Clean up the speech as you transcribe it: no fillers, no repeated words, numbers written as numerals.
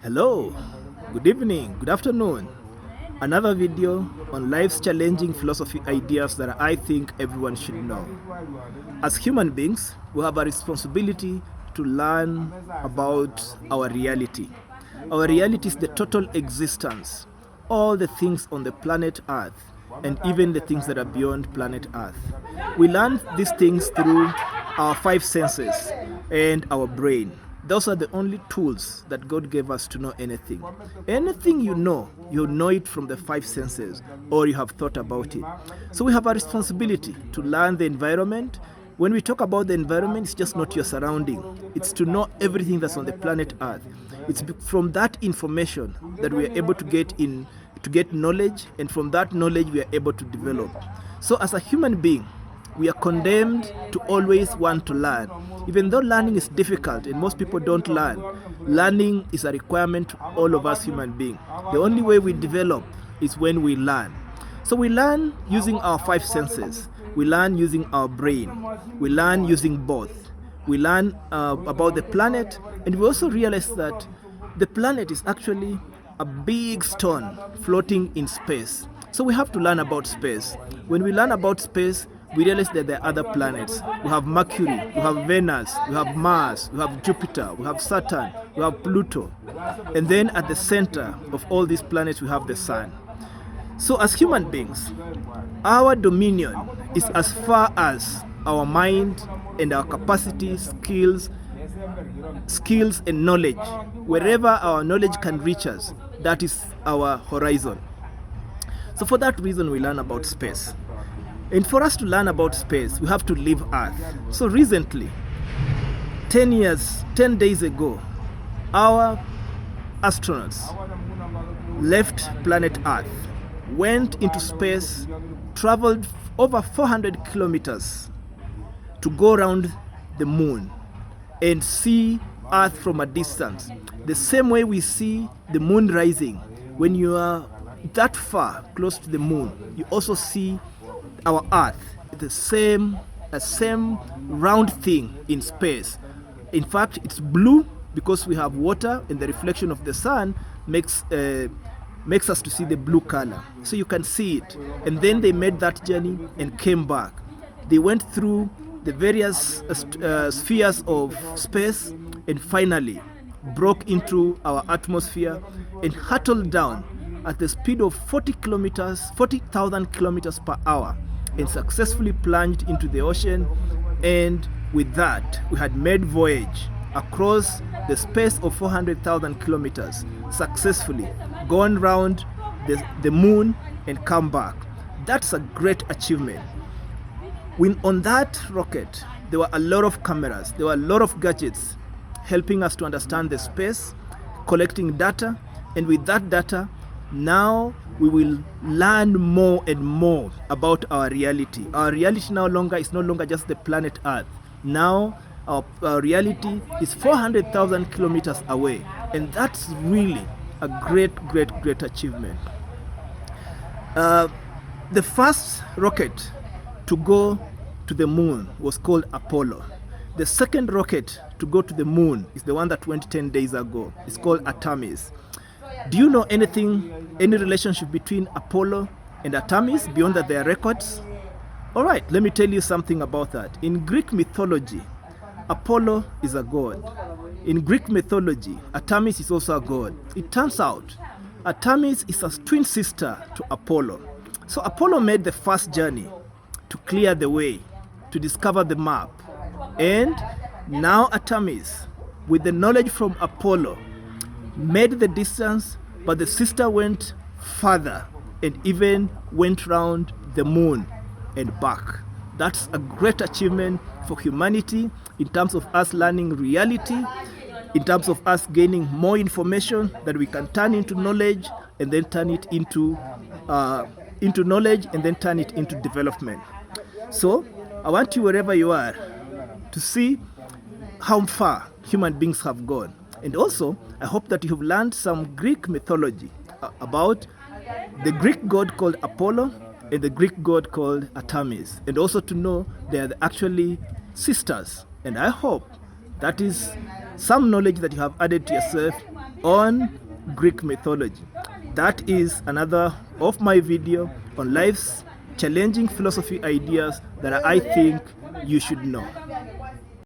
Hello, good evening, good afternoon. Another video on life's challenging philosophy ideas that I think everyone should know. As human beings, we have a responsibility to learn about our reality. Our reality is the total existence, all the things on the planet Earth, and even the things that are beyond planet Earth. We learn these things through our five senses and our brain. Those are the only tools that God gave us to know anything. Anything you know it from the five senses, or you have thought about it. So we have a responsibility to learn the environment. When we talk about the environment, it's just not your surrounding. It's to know everything that's on the planet Earth. It's from that information that we are able to get knowledge, and from that knowledge we are able to develop. So as a human being, we are condemned to always want to learn. Even though learning is difficult and most people don't learn, learning is a requirement to all of us human beings. The only way we develop is when we learn. So we learn using our five senses. We learn using our brain. We learn using both. We learn about the planet, and we also realize that the planet is actually a big stone floating in space. So we have to learn about space. When we learn about space, we realize that there are other planets. We have Mercury, we have Venus, we have Mars, we have Jupiter, we have Saturn, we have Pluto. And then at the center of all these planets, we have the sun. So as human beings, our dominion is as far as our mind and our capacity, skills and knowledge. Wherever our knowledge can reach us, that is our horizon. So for that reason, we learn about space. And for us to learn about space, we have to leave Earth. So recently, 10 days ago, our astronauts left planet Earth, went into space, traveled over 400 kilometers to go around the moon and see Earth from a distance. The same way we see the moon rising. When you are that far close to the moon, you also see our Earth, the same round thing in space. In fact, it's blue because we have water, and the reflection of the sun makes us to see the blue color. So you can see it. And then they made that journey and came back. They went through the various spheres of space and finally broke into our atmosphere and hurtled down at the speed of 40,000 kilometers per hour, and successfully plunged into the ocean. And with that, we had made voyage across the space of 400,000 kilometers, successfully gone round the moon and come back. That's a great achievement. On that rocket, there were a lot of cameras, there were a lot of gadgets helping us to understand the space, collecting data, and with that data, now we will learn more and more about our reality. Our reality is no longer just the planet Earth. Now our reality is 400,000 kilometers away, and that's really a great achievement. The first rocket to go to the moon was called Apollo. The second rocket to go to the moon is the one that went 10 days ago. It's called Artemis. Do you know any relationship between Apollo and Artemis beyond that there are records? All right, let me tell you something about that. In Greek mythology, Apollo is a god. In Greek mythology, Artemis is also a god. It turns out Artemis is a twin sister to Apollo. So Apollo made the first journey to clear the way, to discover the map. And now Artemis, with the knowledge from Apollo, made the distance, but the sister went further and even went round the moon and back. That's a great achievement for humanity in terms of us learning reality, in terms of us gaining more information that we can turn into knowledge and then turn it into knowledge and then turn it into development. So I want you, wherever you are, to see how far human beings have gone. And also, I hope that you've learned some Greek mythology about the Greek god called Apollo and the Greek god called Artemis. And also to know they are actually sisters. And I hope that is some knowledge that you have added to yourself on Greek mythology. That is another of my video on life's challenging philosophy ideas that I think you should know.